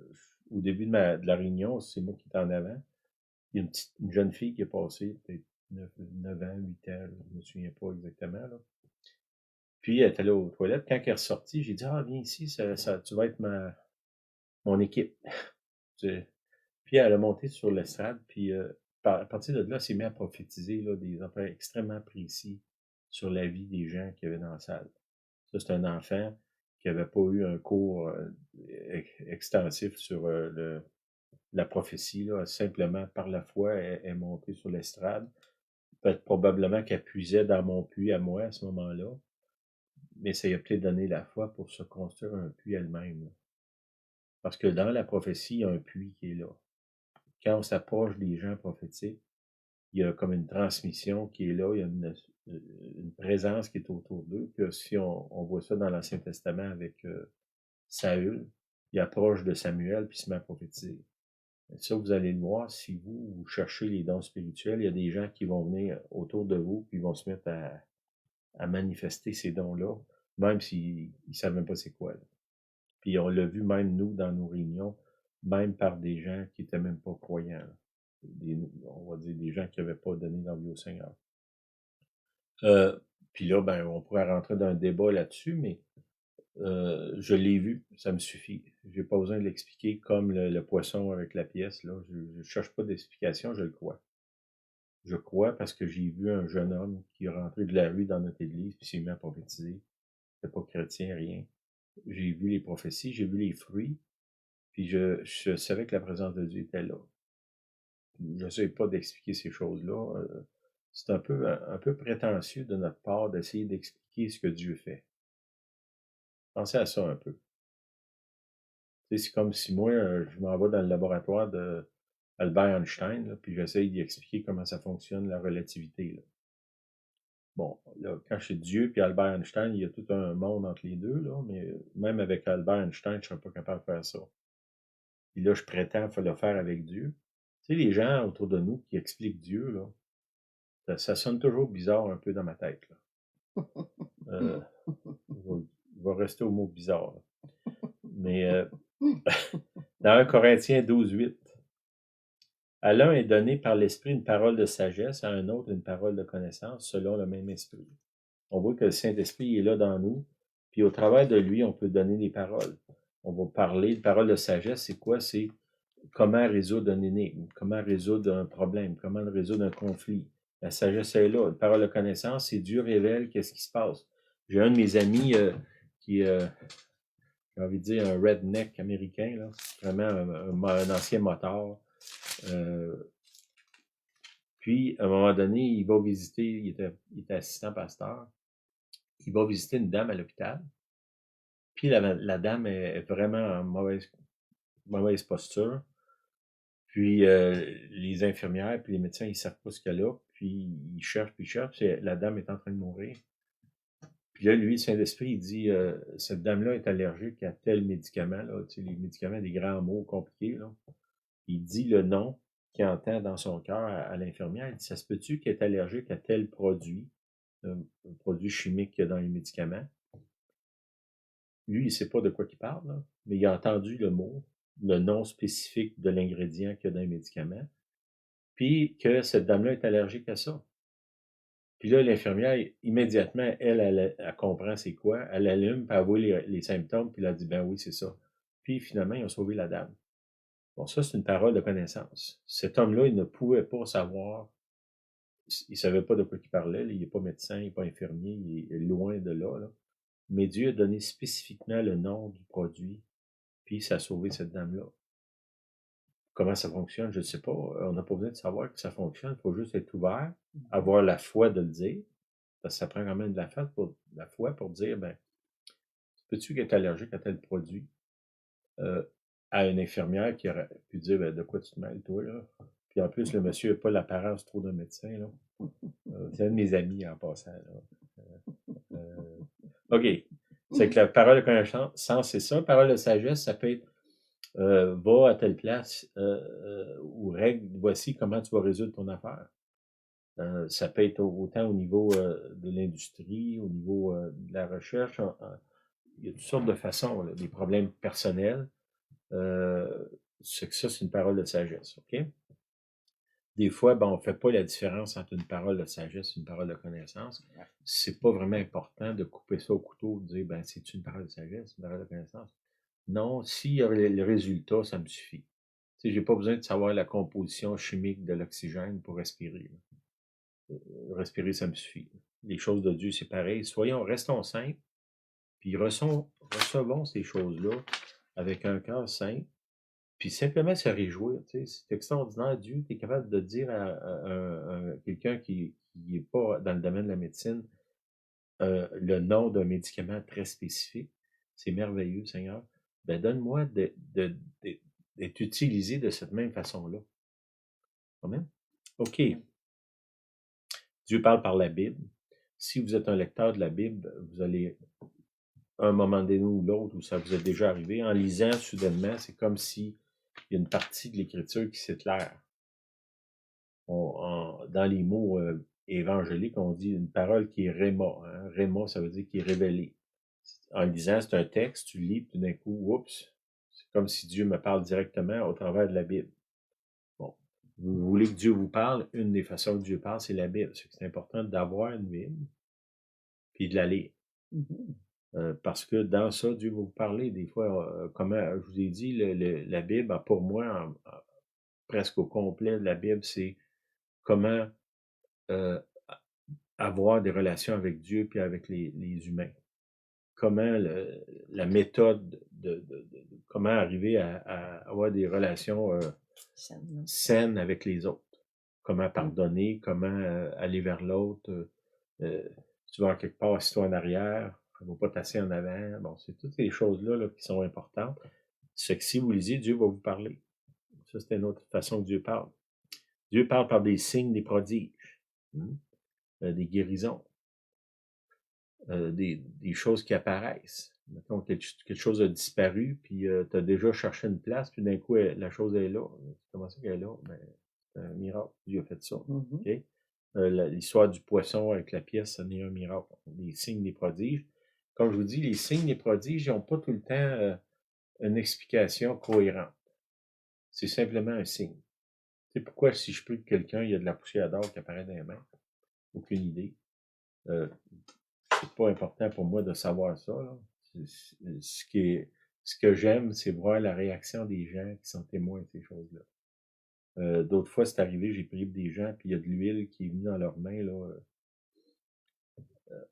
au début de la réunion, c'est moi qui étais en avant, il y a une jeune fille qui est passée, peut-être 9 ans, 8 ans, je me souviens pas exactement. Là. Puis, elle était là aux toilettes. Quand elle est ressortie, j'ai dit, ah, viens ici, tu vas être mon équipe. Puis, elle a monté sur l'estrade, puis à partir de là, elle s'est mise à prophétiser là, des affaires extrêmement précis sur la vie des gens qui avaient dans la salle. Ça, c'est un enfant qui n'avait pas eu un cours extensif sur la prophétie. Là. Simplement, par la foi, elle est montée sur l'estrade. Peut-être probablement qu'elle puisait dans mon puits à moi à ce moment-là. Mais ça lui a peut-être donné la foi pour se construire un puits elle-même. Là. Parce que dans la prophétie, il y a un puits qui est là. Quand on s'approche des gens prophétiques, il y a comme une transmission qui est là, il y a une présence qui est autour d'eux, que si on voit ça dans l'Ancien Testament avec Saül, il approche de Samuel puis se met à prophétiser. Et ça, vous allez le voir, si vous cherchez les dons spirituels, il y a des gens qui vont venir autour de vous puis vont se mettre à manifester ces dons-là, même s'ils ne savent même pas c'est quoi. Là. Puis on l'a vu même nous dans nos réunions, même par des gens qui n'étaient même pas croyants. On va dire des gens qui n'avaient pas donné leur vie au Seigneur. Puis là, ben, on pourrait rentrer dans un débat là-dessus, mais je l'ai vu, ça me suffit. J'ai pas besoin de l'expliquer comme le poisson avec la pièce. Là. Je cherche pas d'explication, je le crois. Je crois parce que j'ai vu un jeune homme qui est rentré de la rue dans notre église puis s'est mis à prophétiser. C'était pas chrétien, rien. J'ai vu les prophéties, j'ai vu les fruits, puis je savais que la présence de Dieu était là. Je n'essaie pas d'expliquer ces choses-là. C'est un peu prétentieux de notre part d'essayer d'expliquer ce que Dieu fait. Pensez à ça un peu. C'est comme si moi, je m'en vais dans le laboratoire de Albert Einstein, là, puis j'essaye d'y expliquer comment ça fonctionne, la relativité. Là. Bon, là, quand je suis Dieu puis Albert Einstein, il y a tout un monde entre les deux, là, mais même avec Albert Einstein, je ne serais pas capable de faire ça. Puis là, je prétends le faire avec Dieu. Tu sais, les gens autour de nous qui expliquent Dieu, là, ça sonne toujours bizarre un peu dans ma tête. Là. Je vais rester au mot bizarre. Là. Mais dans 1 Corinthiens 12:8, à l'un est donné par l'Esprit une parole de sagesse, à un autre une parole de connaissance, selon le même Esprit. On voit que le Saint-Esprit est là dans nous, puis au travers de lui, on peut donner des paroles. On va parler, une parole de sagesse, c'est quoi? C'est comment résoudre une énigme, comment résoudre un problème, comment résoudre un conflit. La sagesse est là. Une parole de connaissance, c'est Dieu révèle qu'est-ce qui se passe. J'ai un de mes amis qui, j'ai envie de dire, un redneck américain, là, vraiment un ancien motard. Puis, à un moment donné, il va visiter, il était assistant pasteur, il va visiter une dame à l'hôpital. Puis la dame est vraiment en mauvaise posture. Puis les infirmières puis les médecins, ils ne savent pas ce qu'elle a. Puis ils cherchent, la dame est en train de mourir. Puis là, lui, le Saint-Esprit, il dit, cette dame-là est allergique à tel médicament, là, tu sais, les médicaments, des grands mots compliqués, là. Il dit le nom qu'il entend dans son cœur à l'infirmière. Il dit, ça se peut-tu qu'elle est allergique à tel produit, un produit chimique qu'il y a dans les médicaments? Lui, il ne sait pas de quoi il parle, là, mais il a entendu le mot, le nom spécifique de l'ingrédient qu'il y a dans les médicaments, puis que cette dame-là est allergique à ça. Puis là, l'infirmière, immédiatement, elle comprend c'est quoi, elle allume, puis elle voit les symptômes, puis elle dit, ben oui, c'est ça. Puis finalement, ils ont sauvé la dame. Bon, ça, c'est une parole de connaissance. Cet homme-là, il ne pouvait pas savoir, il ne savait pas de quoi il parlait, là, il n'est pas médecin, il n'est pas infirmier, il est loin de là, là. Mais Dieu a donné spécifiquement le nom du produit, puis ça a sauvé cette dame-là. Comment ça fonctionne, je ne sais pas. On n'a pas besoin de savoir que ça fonctionne, il faut juste être ouvert, avoir la foi de le dire, parce que ça prend quand même de la foi pour dire, ben, peux-tu être allergique à tel produit? À une infirmière qui aurait pu dire, ben, de quoi tu te mêles, toi, là? Puis en plus, le monsieur n'a pas l'apparence trop d'un médecin, là. C'est un de mes amis en passant, là. OK. C'est que la parole de connaissance, c'est ça. Parole de sagesse, ça peut être va à telle place ou règle, voici comment tu vas résoudre ton affaire. Ça peut être autant au niveau de l'industrie, au niveau de la recherche. Il y a toutes sortes de façons, là, des problèmes personnels. C'est que ça, c'est une parole de sagesse, OK? Des fois, ben, on ne fait pas la différence entre une parole de sagesse et une parole de connaissance. C'est pas vraiment important de couper ça au couteau, de dire, ben, c'est une parole de sagesse, une parole de connaissance. Non, s'il y a le résultat, ça me suffit. Tu sais, j'ai pas besoin de savoir la composition chimique de l'oxygène pour respirer. Respirer, ça me suffit. Les choses de Dieu, c'est pareil. Restons simples, puis recevons ces choses-là avec un cœur simple, puis simplement se réjouir. Tu sais, c'est extraordinaire. Dieu, tu es capable de dire à quelqu'un qui n'est pas dans le domaine de la médecine le nom d'un médicament très spécifique. C'est merveilleux, Seigneur. Ben, donne-moi d'être utilisé de cette même façon-là. Amen. OK. Dieu parle par la Bible. Si vous êtes un lecteur de la Bible, vous allez, à un moment donné ou l'autre, où ça vous est déjà arrivé, en lisant soudainement, c'est comme si il y a une partie de l'Écriture qui s'éclaire. Dans les mots évangéliques, on dit une parole qui est réma. Hein. Réma, ça veut dire qui est révélée. En lisant, c'est un texte, tu lis, puis tout d'un coup, oups, c'est comme si Dieu me parle directement au travers de la Bible. Bon, vous voulez que Dieu vous parle, une des façons que Dieu parle, c'est la Bible. C'est important d'avoir une Bible, puis de la lire. Parce que dans ça, Dieu va vous parler. Des fois, comment je vous ai dit, la Bible, pour moi, presque au complet, la Bible, c'est comment avoir des relations avec Dieu puis avec les humains. Comment la méthode de comment arriver à avoir des relations saines avec les autres. Comment pardonner, comment aller vers l'autre. Si tu vas en quelque part, assis-toi en arrière, ne va pas tasser en avant. Bon, c'est toutes ces choses-là là, qui sont importantes. C'est que si vous lisez, Dieu va vous parler. Ça, c'est une autre façon que Dieu parle. Dieu parle par des signes, des prodiges, des guérisons, des choses qui apparaissent. Mettons, quelque chose a disparu, puis tu as déjà cherché une place, puis d'un coup, la chose est là. Comment ça qu'elle est là? Ben, c'est un miracle. Dieu a fait ça. Okay? L'histoire du poisson avec la pièce, ça n'est un miracle. Les signes, des prodiges. Comme je vous dis, les signes, des prodiges, ils n'ont pas tout le temps une explication cohérente. C'est simplement un signe. Tu sais pourquoi, si je peux que quelqu'un, il y a de la poussière d'or qui apparaît dans les mains? Aucune idée. C'est pas important pour moi de savoir ça. Là. Ce que j'aime, c'est voir la réaction des gens qui sont témoins de ces choses-là. D'autres fois, c'est arrivé, j'ai prié pour des gens, puis il y a de l'huile qui est venue dans leurs mains. Là,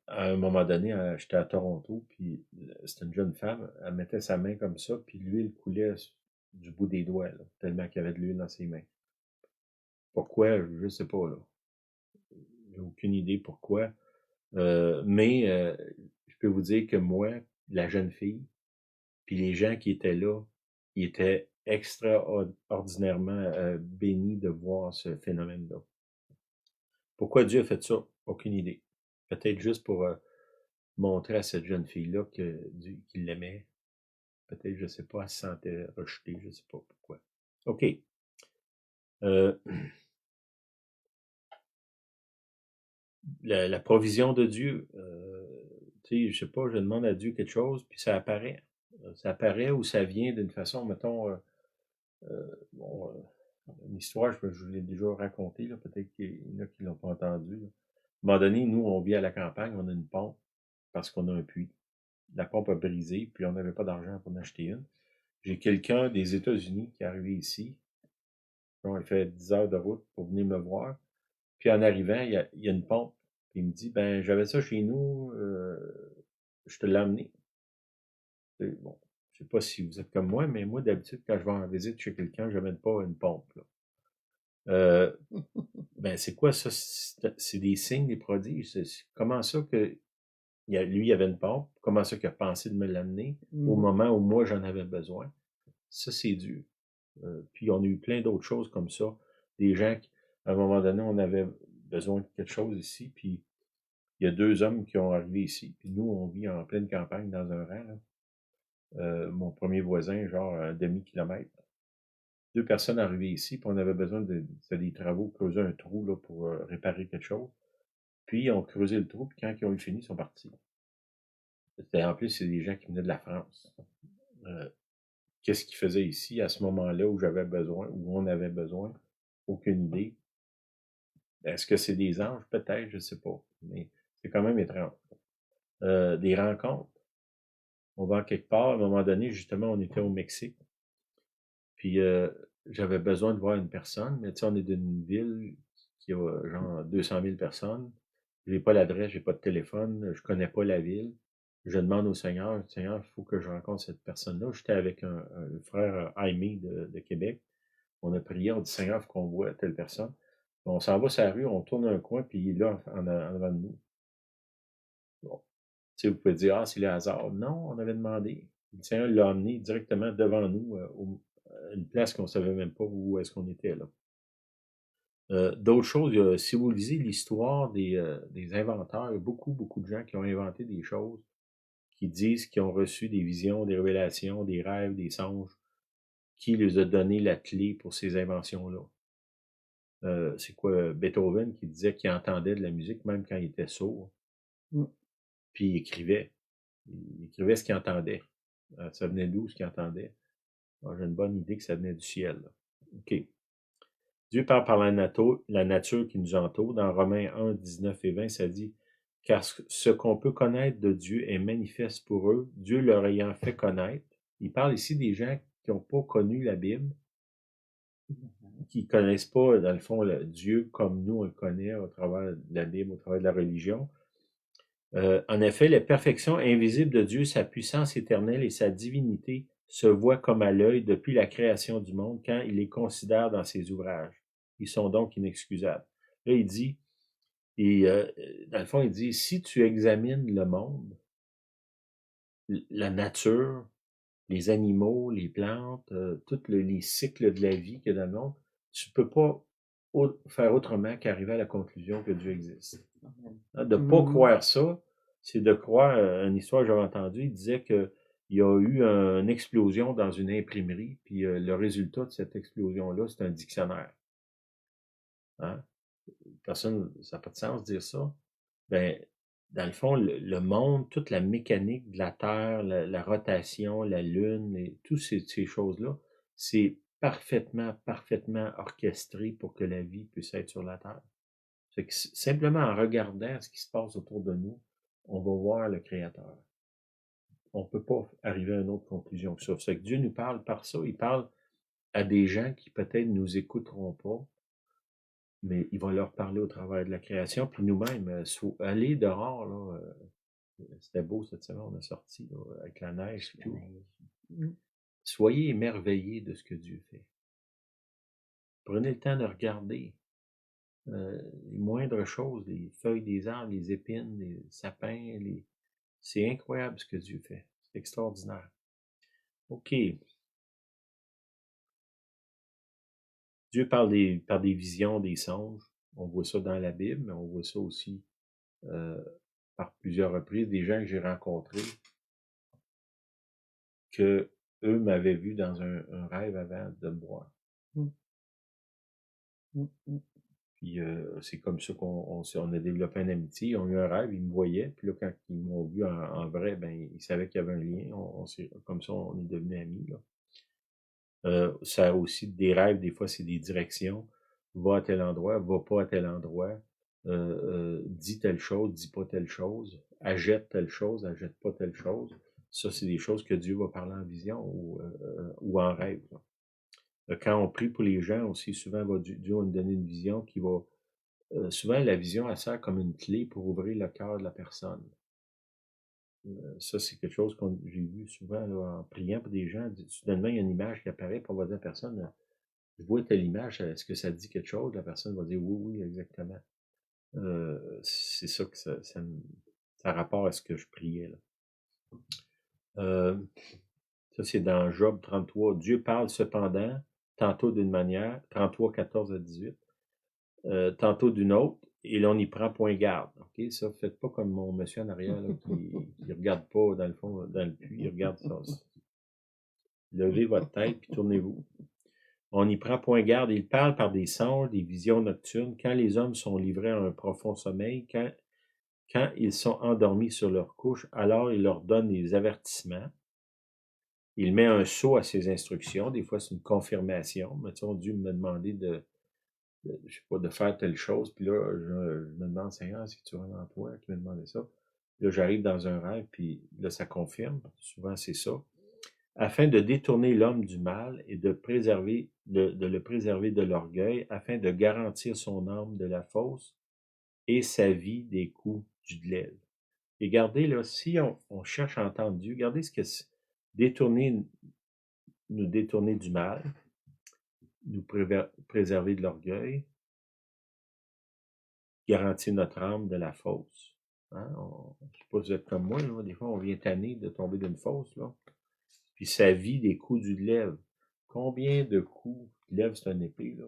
à un moment donné, j'étais à Toronto, puis c'était une jeune femme, elle mettait sa main comme ça, puis l'huile coulait du bout des doigts, là, tellement qu'il y avait de l'huile dans ses mains. Pourquoi? Je ne sais pas. Là. J'ai aucune idée pourquoi. Mais je peux vous dire que moi, la jeune fille, puis les gens qui étaient là, ils étaient extraordinairement bénis de voir ce phénomène-là. Pourquoi Dieu a fait ça? Aucune idée. Peut-être juste pour montrer à cette jeune fille-là qu'il l'aimait. Peut-être, je ne sais pas, elle se sentait rejetée, je ne sais pas pourquoi. OK. La provision de Dieu, tu sais, je sais pas, je demande à Dieu quelque chose, puis ça apparaît. Ça apparaît ou ça vient d'une façon, mettons, bon, une histoire, je vous l'ai déjà racontée, là, peut-être qu'il y en a qui ne l'ont pas entendue. À un moment donné, nous, on vit à la campagne, on a une pompe parce qu'on a un puits. La pompe a brisé, puis on n'avait pas d'argent pour en acheter une. J'ai quelqu'un des États-Unis qui est arrivé ici. Donc, il fait 10 heures de route pour venir me voir. Puis en arrivant, il y a une pompe. Puis il me dit, ben, j'avais ça chez nous, je te l'ai amené. Bon, je sais pas si vous êtes comme moi, mais moi, d'habitude, quand je vais en visite chez quelqu'un, je n'amène pas une pompe. Là. Ben, c'est quoi ça? C'est des signes, des prodiges. Comment ça que lui, il avait une pompe? Comment ça qu'il a pensé de me l'amener au moment où moi, j'en avais besoin? Ça, c'est Dieu. Puis on a eu plein d'autres choses comme ça. Des gens qui, à un moment donné, on avait besoin de quelque chose ici, puis il y a 2 hommes qui ont arrivé ici, puis nous, on vit en pleine campagne dans un rang. Là. Mon premier voisin, genre un demi-kilomètre. 2 personnes arrivées ici, puis on avait besoin c'était des travaux, creuser un trou là, pour réparer quelque chose. Puis ils ont creusé le trou, puis quand ils ont eu fini, ils sont partis. En plus, c'est des gens qui venaient de la France. Qu'est-ce qu'ils faisaient ici à ce moment-là où j'avais besoin, où on avait besoin? Aucune idée. Est-ce que c'est des anges? Peut-être, je ne sais pas. Mais c'est quand même étrange. Des rencontres. On va quelque part. À un moment donné, justement, on était au Mexique. Puis j'avais besoin de voir une personne. Mais tu sais, on est d'une ville qui a genre 200 000 personnes. J'ai pas l'adresse, j'ai pas de téléphone, je connais pas la ville. Je demande au Seigneur, Seigneur, il faut que je rencontre cette personne-là. J'étais avec un frère Jaime de Québec. On a prié, on dit, Seigneur, il faut qu'on voit telle personne. On s'en va sur la rue, on tourne un coin, puis il est là en avant de nous. Bon. Tu sais, vous pouvez dire, ah, c'est le hasard. Non, on avait demandé. Le Seigneur l'a emmené directement devant nous, à une place qu'on ne savait même pas où est-ce qu'on était là. D'autres choses, si vous lisez l'histoire des inventeurs, il y a beaucoup, beaucoup de gens qui ont inventé des choses, qui disent qu'ils ont reçu des visions, des révélations, des rêves, des songes, qui les a donné la clé pour ces inventions-là. C'est quoi, Beethoven qui disait qu'il entendait de la musique même quand il était sourd, Mm. puis il écrivait. Il écrivait ce qu'il entendait. Ça venait d'où, ce qu'il entendait? J'ai une bonne idée que ça venait du ciel. Là. OK. Dieu parle par la nature qui nous entoure. Dans Romains 1, 19 et 20, ça dit « Car ce qu'on peut connaître de Dieu est manifeste pour eux, Dieu leur ayant fait connaître. » Il parle ici des gens qui n'ont pas connu la Bible, qui ne connaissent pas, dans le fond, Dieu comme nous on le connaît au travers de la Bible, au travers de la religion. En effet, la perfection invisible de Dieu, sa puissance éternelle et sa divinité se voient comme à l'œil depuis la création du monde quand il les considère dans ses ouvrages. Ils sont donc inexcusables. Là, il dit, dans le fond, il dit, si tu examines le monde, la nature, les animaux, les plantes, tous les cycles de la vie qu'il y a dans le monde, tu peux pas faire autrement qu'arriver à la conclusion que Dieu existe. De ne pas croire ça, c'est de croire, une histoire que j'avais entendue, il disait qu'il y a eu une explosion dans une imprimerie, puis le résultat de cette explosion-là, c'est un dictionnaire. Hein? Personne, ça n'a pas de sens de dire ça. Ben, dans le fond, le monde, toute la mécanique de la Terre, la rotation, la Lune, toutes ces choses-là, c'est parfaitement, parfaitement orchestré pour que la vie puisse être sur la Terre. C'est que simplement en regardant ce qui se passe autour de nous, on va voir le Créateur. On ne peut pas arriver à une autre conclusion que ça. C'est que Dieu nous parle par ça. Il parle à des gens qui peut-être nous écouteront pas, mais il va leur parler au travers de la création. Puis nous-mêmes, aller dehors, là, c'était beau cette semaine, on a sorti là, avec la neige et tout. Soyez émerveillés de ce que Dieu fait. Prenez le temps de regarder les moindres choses, les feuilles des arbres, les épines, les sapins, c'est incroyable ce que Dieu fait. C'est extraordinaire. OK. Dieu parle par des visions, des songes. On voit ça dans la Bible, mais on voit ça aussi par plusieurs reprises. Des gens que j'ai rencontrés, que eux m'avaient vu dans un rêve avant de me voir. Puis c'est comme ça qu'on a développé une amitié. Ils ont eu un rêve, ils me voyaient. Puis là, quand ils m'ont vu en vrai, ben ils savaient qu'il y avait un lien. Comme ça, on est devenus amis. Là. Ça a aussi des rêves, des fois, c'est des directions. Va à tel endroit, va pas à tel endroit. Dis telle chose, dis pas telle chose. Achète telle chose, achète pas telle chose. Ça, c'est des choses que Dieu va parler en vision ou en rêve. Là. Quand on prie pour les gens aussi, souvent Dieu va nous donner une vision qui va souvent, la vision, elle sert comme une clé pour ouvrir le cœur de la personne. Ça, c'est quelque chose que j'ai vu souvent là, en priant pour des gens. Soudainement, il y a une image qui apparaît, puis on va dire à la personne, je vois telle image, est-ce que ça dit quelque chose? La personne va dire oui, oui, exactement. C'est ça que ça rapporte à ce que je priais. Là. Ça, c'est dans Job 33. Dieu parle cependant, tantôt d'une manière, 33, 14 à 18, tantôt d'une autre, et l'on n'y prend point garde. OK? Ça, faites pas comme mon monsieur en arrière là, qui regarde pas dans le fond, dans le puits, il regarde ça. Levez votre tête puis tournez-vous. On n'y prend point garde. Il parle par des songes, des visions nocturnes, quand les hommes sont livrés à un profond sommeil, quand ils sont endormis sur leur couche, alors il leur donne des avertissements. Il met un sceau à ses instructions. Des fois, c'est une confirmation. Mais tu sais, Dieu m'a demandé je sais pas, de faire telle chose. Puis là, je me demande, Seigneur, c'est que tu vraiment toi qui m'as demandé ça. Là, j'arrive dans un rêve, puis là, ça confirme. Souvent, c'est ça. Afin de détourner l'homme du mal et de le préserver de l'orgueil, afin de garantir son âme de la fausse et sa vie des coups du glaive. Et regardez, là, si on cherche à entendre Dieu, regardez ce que c'est. Nous détourner du mal, nous préserver de l'orgueil, garantir notre âme de la fausse. Hein? Je ne sais pas si vous êtes comme moi, là, des fois on vient tanner de tomber d'une fausse. Là. Puis sa vie des coups du glaive. Combien de coups? Le glaive, c'est une épée. Là.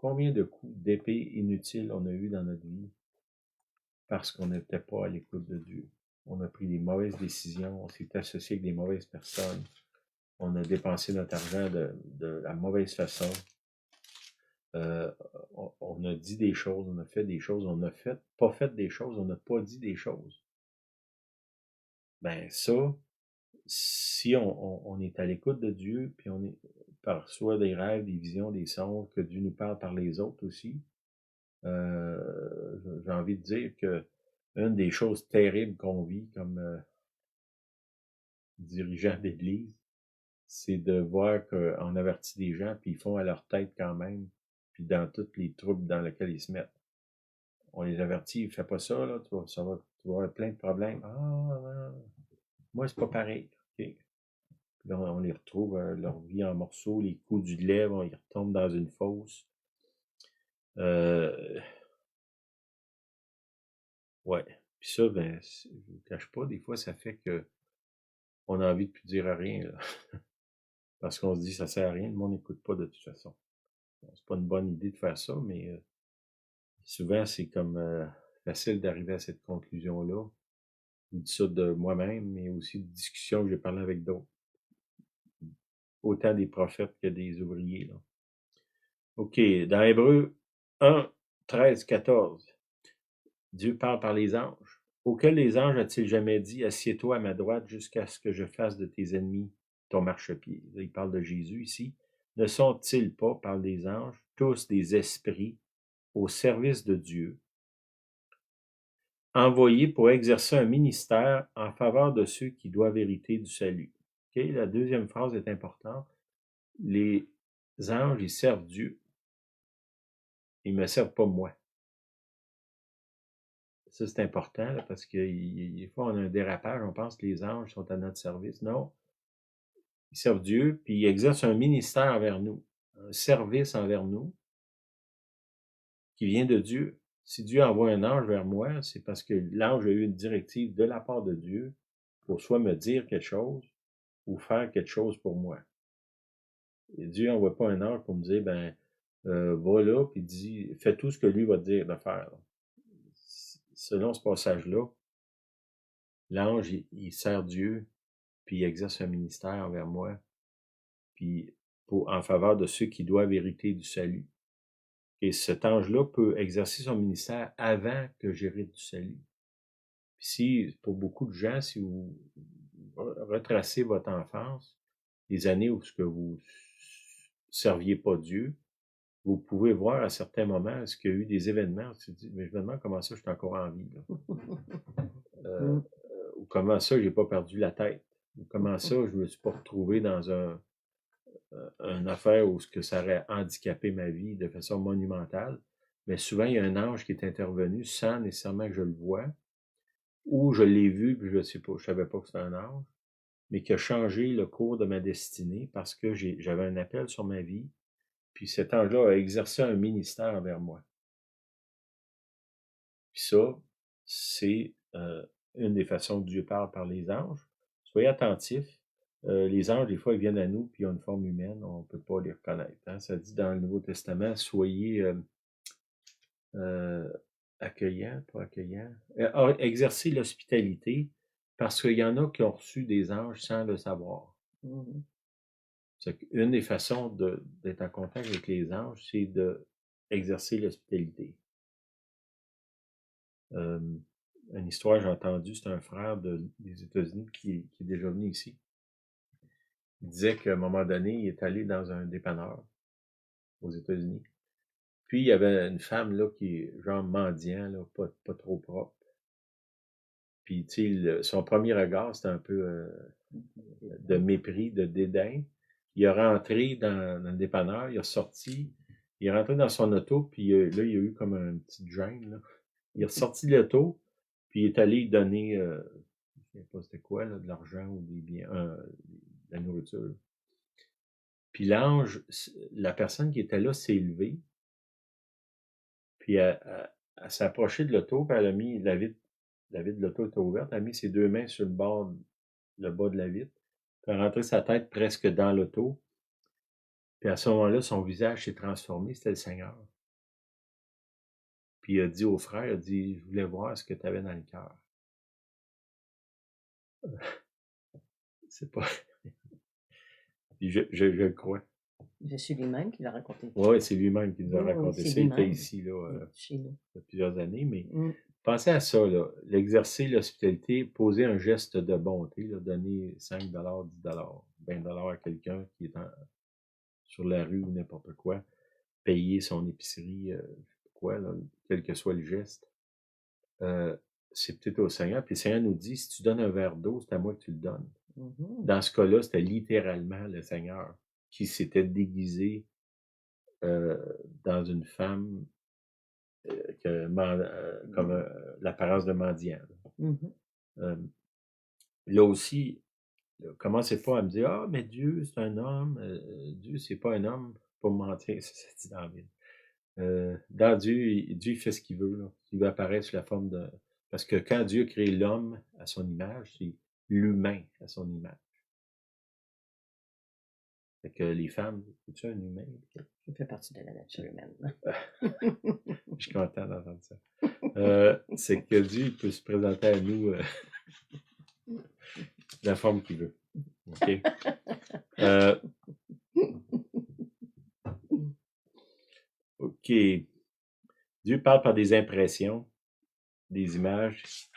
Combien de coups d'épée inutiles on a eu dans notre vie parce qu'on n'était pas à l'écoute de Dieu? On a pris des mauvaises décisions, on s'est associé avec des mauvaises personnes, on a dépensé notre argent de la mauvaise façon. On a dit des choses, on a fait des choses, on a pas fait des choses, on n'a pas dit des choses. Ben ça, si on est à l'écoute de Dieu, puis on perçoit des rêves, des visions, des songes, que Dieu nous parle par les autres aussi, j'ai envie de dire que une des choses terribles qu'on vit comme dirigeant d'église, c'est de voir qu'on avertit des gens, puis ils font à leur tête quand même, puis dans tous les troubles dans lesquels ils se mettent. On les avertit, fais pas ça, là, tu vas avoir plein de problèmes. Ah, moi, c'est pas pareil. Okay. Puis là, on les retrouve, leur vie en morceaux, les coups du lèvre, ils retombent dans une fosse. Ouais. Puis ça, ben, je vous cache pas, des fois, ça fait que on a envie de plus dire rien, là. Parce qu'on se dit, ça sert à rien, le monde n'écoute pas de toute façon. Bon, c'est pas une bonne idée de faire ça, mais souvent, c'est comme facile d'arriver à cette conclusion-là. Je dis ça de moi-même, mais aussi de discussions que j'ai parlé avec d'autres. Autant des prophètes que des ouvriers, là. OK, dans Hébreux 1, 13, 14, Dieu parle par les anges. Auquel les anges a-t-il jamais dit, assieds-toi à ma droite jusqu'à ce que je fasse de tes ennemis ton marchepied? Là, il parle de Jésus ici. Ne sont-ils pas, par les anges, tous des esprits au service de Dieu, envoyés pour exercer un ministère en faveur de ceux qui doivent hériter du salut? Okay? La deuxième phrase est importante. Les anges, ils servent Dieu. Ils ne me servent pas moi. Ça, c'est important, là, parce que des fois, on a un dérapage, on pense que les anges sont à notre service. Non. Ils servent Dieu, puis ils exercent un ministère envers nous, un service envers nous, qui vient de Dieu. Si Dieu envoie un ange vers moi, c'est parce que l'ange a eu une directive de la part de Dieu pour soit me dire quelque chose ou faire quelque chose pour moi. Et Dieu n'envoie pas un ange pour me dire, ben, va là, puis dit, fais tout ce que lui va te dire de faire. Là. Selon ce passage-là, l'ange, il sert Dieu, puis il exerce un ministère envers moi, puis en faveur de ceux qui doivent hériter du salut. Et cet ange-là peut exercer son ministère avant que j'hérite du salut. Puis si, pour beaucoup de gens, si vous retracez votre enfance, les années où vous serviez pas Dieu, vous pouvez voir à certains moments, est-ce qu'il y a eu des événements, où tu te dis, mais je me demande comment ça, je suis encore en vie. Là. Ou comment ça, j'ai pas perdu la tête. Ou comment ça, je me suis pas retrouvé dans une affaire où ce que ça aurait handicapé ma vie de façon monumentale. Mais souvent, il y a un ange qui est intervenu sans nécessairement que je le voie, ou je l'ai vu, puis je sais pas, je savais pas que c'était un ange, mais qui a changé le cours de ma destinée parce que j'avais un appel sur ma vie, puis cet ange-là a exercé un ministère envers moi. Puis ça, c'est une des façons que Dieu parle par les anges. Soyez attentifs. Les anges, des fois, ils viennent à nous, puis ils ont une forme humaine, on ne peut pas les reconnaître. Hein? Ça dit dans le Nouveau Testament, soyez accueillants, pas accueillants. Exercez l'hospitalité, parce qu'il y en a qui ont reçu des anges sans le savoir. Une des façons d'être en contact avec les anges, c'est d'exercer l'hospitalité. Une histoire que j'ai entendue, c'est un frère des États-Unis qui est déjà venu ici. Il disait qu'à un moment donné, il est allé dans un dépanneur aux États-Unis. Puis il y avait une femme là qui est genre mendiant, là, pas trop propre. Puis tu sais, son premier regard, c'était un peu de mépris, de dédain. Il est rentré dans le dépanneur, il est sorti, il est rentré dans son auto, puis là, il y a eu comme un petit gêne, là. Il est ressorti de l'auto, puis il est allé donner, je ne sais pas c'était quoi, là, de l'argent ou des biens, de la nourriture. Puis l'ange, la personne qui était là s'est levée, puis elle s'est approchée de l'auto, puis elle a mis la vitre de l'auto était ouverte, elle a mis ses deux mains sur le bas de la vitre, puis elle a rentré sa tête presque dans l'auto. Puis à ce moment-là, son visage s'est transformé, c'était le Seigneur. puis il a dit au frère, il a dit, je voulais voir ce que tu avais dans le cœur. C'est pas... Puis je le crois. C'est lui-même qui l'a raconté. Oui, c'est lui-même qui nous a Oui, raconté c'est ça. Il était lui-même. ici, là, Chez nous. il y a plusieurs années, mais Mm. pensez à ça, là. L'exercer l'hospitalité, poser un geste de bonté, là, donner 5 $, 10 $, 20 $ à quelqu'un qui est sur la rue ou n'importe quoi, payer son épicerie, quoi, là, quel que soit le geste. C'est peut-être au Seigneur. Puis le Seigneur nous dit, si tu donnes un verre d'eau, c'est à moi que tu le donnes. Mhm. Dans ce cas-là, c'était littéralement le Seigneur qui s'était déguisé dans une femme comme l'apparence de mendiant. Mhm. Là aussi, commencez pas à me dire, ah, mais Dieu, c'est un homme. Dieu, c'est pas un homme. Pas me mentir, ça dit dans la Bible. Dans Dieu, Dieu fait ce qu'il veut. Là. Il veut apparaître sous la forme de... Parce que quand Dieu crée l'homme à son image, c'est l'humain à son image. Fait que les femmes, es-tu un humain? Je fais partie de la nature humaine. Je suis content d'entendre ça. C'est que Dieu peut se présenter à nous de la forme qu'il veut. OK? OK. Dieu parle par des impressions, des images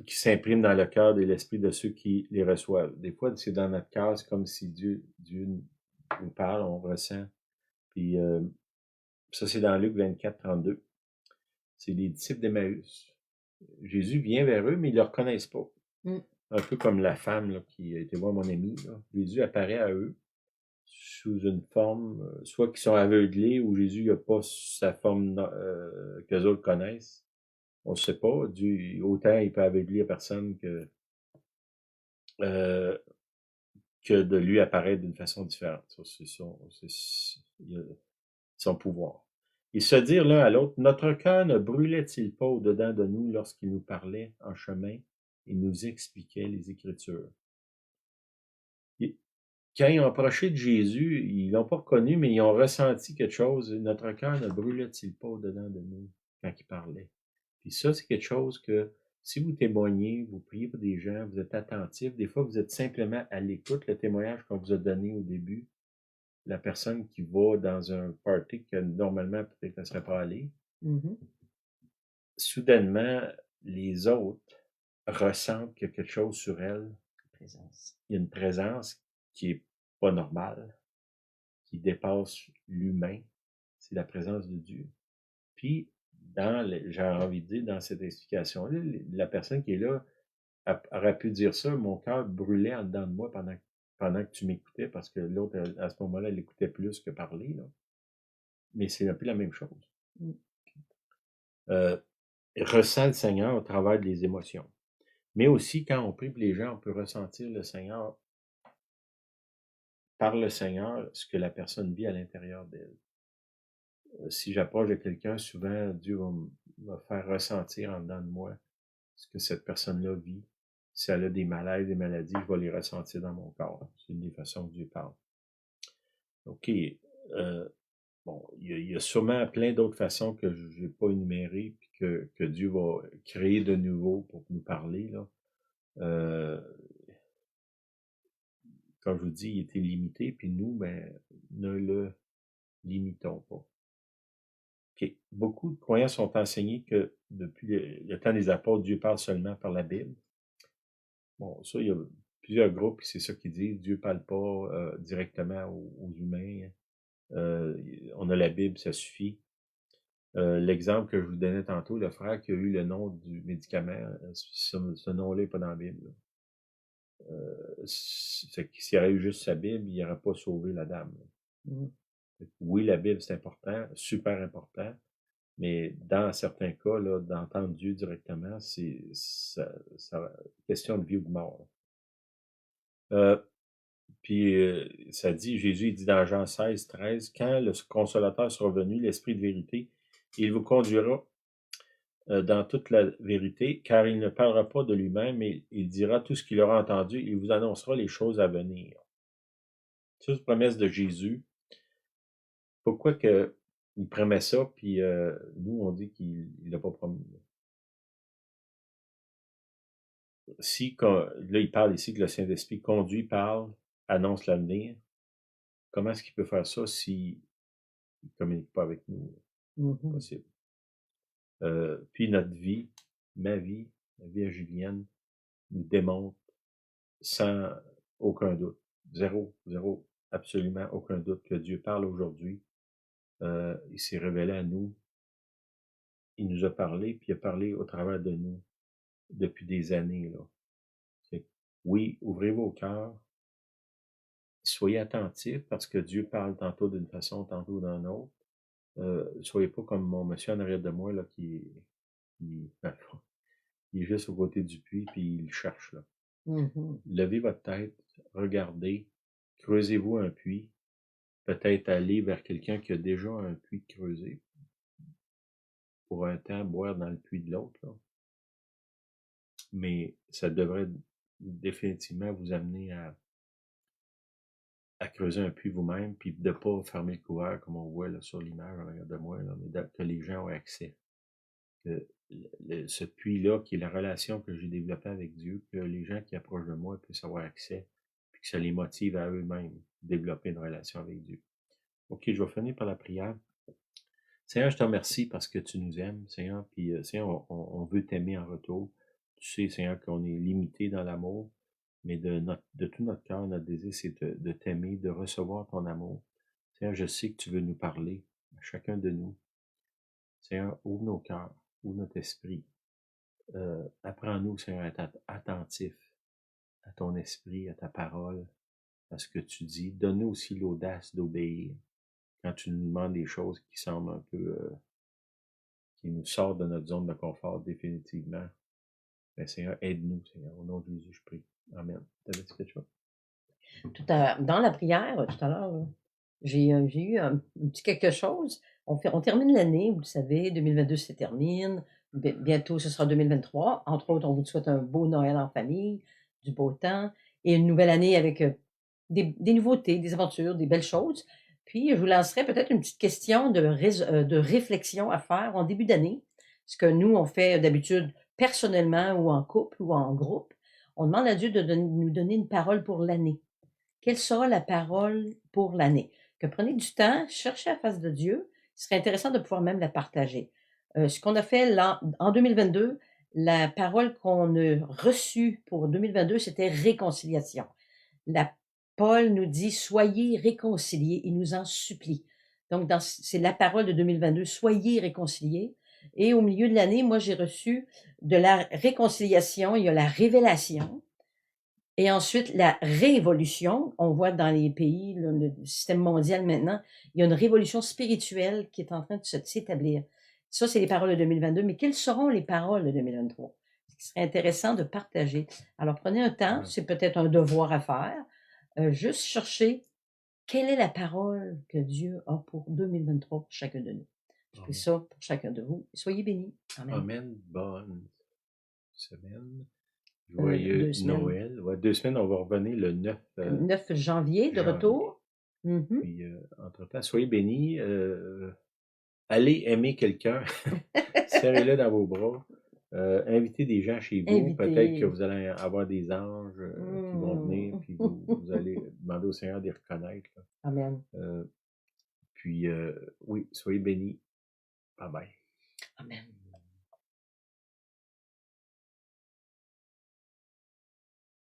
qui s'impriment dans le cœur et l'esprit de ceux qui les reçoivent. Des fois, c'est dans notre cœur, c'est comme si Dieu nous parle, on ressent. Puis ça, c'est dans Luc 24, 32. C'est les disciples d'Emmaüs. Jésus vient vers eux, mais ils ne le reconnaissent pas. Mm. Un peu comme la femme là, qui a été voir mon ami. Là. Jésus apparaît à eux sous une forme, soit qu'ils sont aveuglés ou Jésus n'a pas sa forme qu'eux autres connaissent. On ne sait pas. Autant il peut aveugler la personne que de lui apparaître d'une façon différente. Ça, c'est son pouvoir. Ils se dirent l'un à l'autre, notre cœur ne brûlait-il pas au-dedans de nous lorsqu'il nous parlait en chemin et nous expliquait les Écritures? Quand ils ont approché de Jésus, ils l'ont pas reconnu, mais ils ont ressenti quelque chose. Notre cœur ne brûlait-il pas au-dedans de nous quand il parlait? Puis ça, c'est quelque chose que si vous témoignez, vous priez pour des gens, vous êtes attentif, des fois vous êtes simplement à l'écoute, le témoignage qu'on vous a donné au début, la personne qui va dans un party que normalement peut-être ne serait pas allée, soudainement, les autres ressentent qu'il y a quelque chose sur elle. Présence. Il y a une présence qui est pas normale, qui dépasse l'humain. C'est la présence de Dieu. Puis, j'ai envie de dire, dans cette explication-là, la personne qui est là aurait pu dire ça, mon cœur brûlait en dedans de moi pendant que tu m'écoutais, parce que l'autre, à ce moment-là, elle écoutait plus que parler. Là. Mais c'est un peu la même chose. Ressent le Seigneur au travers des émotions. Mais aussi, quand on prie pour les gens, on peut ressentir le Seigneur, par le Seigneur, ce que la personne vit à l'intérieur d'elle. Si j'approche de quelqu'un, souvent, Dieu va me faire ressentir en dedans de moi ce que cette personne-là vit. Si elle a des malaises, des maladies, je vais les ressentir dans mon corps. C'est une des façons que Dieu parle. OK. Bon, il y a sûrement plein d'autres façons que je n'ai pas énumérées, puis que Dieu va créer de nouveau pour nous parler. Là. Comme je vous dis, il était limité, puis nous, ben, ne le limitons pas. Okay. Beaucoup de croyants sont enseignés que depuis le temps des apôtres, Dieu parle seulement par la Bible. Bon, ça, il y a plusieurs groupes, c'est ça qu'ils disent, Dieu ne parle pas directement aux humains. On a la Bible, ça suffit. L'exemple que je vous donnais tantôt, le frère qui a eu le nom du médicament, ce nom-là n'est pas dans la Bible. S'il y aurait eu juste sa Bible, il n'aurait pas sauvé la dame. Oui, la Bible, c'est important, super important. Mais dans certains cas, là, d'entendre Dieu directement, c'est question de vie ou de mort. Puis ça dit, Jésus il dit dans Jean 16, 13, quand le Consolateur sera venu, l'Esprit de vérité, il vous conduira dans toute la vérité, car il ne parlera pas de lui-même, mais il dira tout ce qu'il aura entendu, il vous annoncera les choses à venir. C'est une promesse de Jésus. Pourquoi que il promet ça, puis nous, on dit qu'il l'a pas promis. Si, là, il parle ici que le Saint-Esprit conduit, parle, annonce l'avenir. Comment est-ce qu'il peut faire ça s'il ne communique pas avec nous? Mhm. Possible. Puis notre vie, ma vie, la vie à Julienne, nous démontre sans aucun doute, zéro, absolument aucun doute que Dieu parle aujourd'hui. Il s'est révélé à nous. Il nous a parlé, puis il a parlé au travers de nous depuis des années, là. Oui, ouvrez vos cœurs, soyez attentifs parce que Dieu parle tantôt d'une façon, tantôt d'une autre. Soyez pas comme mon monsieur en arrière de moi, là, qui, il est juste au côté du puits, puis il cherche, là. Mhm. Levez votre tête, regardez, creusez-vous un puits, peut-être aller vers quelqu'un qui a déjà un puits creusé, pour un temps boire dans le puits de l'autre, là. Mais ça devrait définitivement vous amener à creuser un puits vous-même, puis de ne pas fermer le couvert comme on voit là, sur l'image en arrière de moi, là, mais que les gens ont accès. Que ce puits-là, qui est la relation que j'ai développée avec Dieu, que les gens qui approchent de moi puissent avoir accès, puis que ça les motive à eux-mêmes développer une relation avec Dieu. OK, je vais finir par la prière. Seigneur, je te remercie parce que tu nous aimes, Seigneur, puis Seigneur, on veut t'aimer en retour. Tu sais, Seigneur, qu'on est limité dans l'amour, mais de tout notre cœur, notre désir, c'est de t'aimer, de recevoir ton amour. Seigneur, je sais que tu veux nous parler, à chacun de nous. Seigneur, ouvre nos cœurs, ouvre notre esprit. Apprends-nous, Seigneur, à être attentif à ton esprit, à ta parole, à ce que tu dis. Donne-nous aussi l'audace d'obéir quand tu nous demandes des choses qui semblent un peu, qui nous sortent de notre zone de confort définitivement. Mais Seigneur, aide-nous, Seigneur. Au nom de Jésus, je prie. Amen. T'avais dit quelque chose? Dans la prière, tout à l'heure, là, j'ai eu un petit quelque chose. On termine l'année, vous le savez, 2022 se termine. Bientôt, ce sera 2023. Entre autres, on vous souhaite un beau Noël en famille, du beau temps et une nouvelle année avec des nouveautés, des aventures, des belles choses. Puis, je vous lancerai peut-être une petite question de réflexion à faire en début d'année. Ce que nous, on fait d'habitude personnellement ou en couple ou en groupe. On demande à Dieu de nous donner une parole pour l'année. Quelle sera la parole pour l'année? Que prenez du temps, cherchez la face de Dieu. Ce serait intéressant de pouvoir même la partager. Ce qu'on a fait là, en 2022, la parole qu'on a reçue pour 2022, c'était réconciliation. La, Paul nous dit, soyez réconciliés, il nous en supplie. Donc, c'est la parole de 2022, soyez réconciliés. Et au milieu de l'année, moi, j'ai reçu de la réconciliation, il y a la révélation, et ensuite, la révolution, on voit dans les pays, le système mondial maintenant, il y a une révolution spirituelle qui est en train de s'établir. Ça, c'est les paroles de 2022, mais quelles seront les paroles de 2023? Ce qui serait intéressant de partager. Alors, prenez un temps, c'est peut-être un devoir à faire, juste chercher quelle est la parole que Dieu a pour 2023 pour chacun de nous. Je fais ça pour chacun de vous. Soyez bénis. Amen. Amen. Bonne semaine. 2 Joyeux semaines. Noël. Ouais, 2 semaines, on va revenir le 9 9 janvier, de janvier. retour. Mhm. Puis, entre-temps, soyez bénis. Allez aimer quelqu'un. Serrez-le dans vos bras. Invitez des gens chez vous. Peut-être que vous allez avoir des anges qui vont venir, puis vous allez demander au Seigneur de les reconnaître, là. Amen. Puis, oui, soyez bénis. Bye bye. Amen.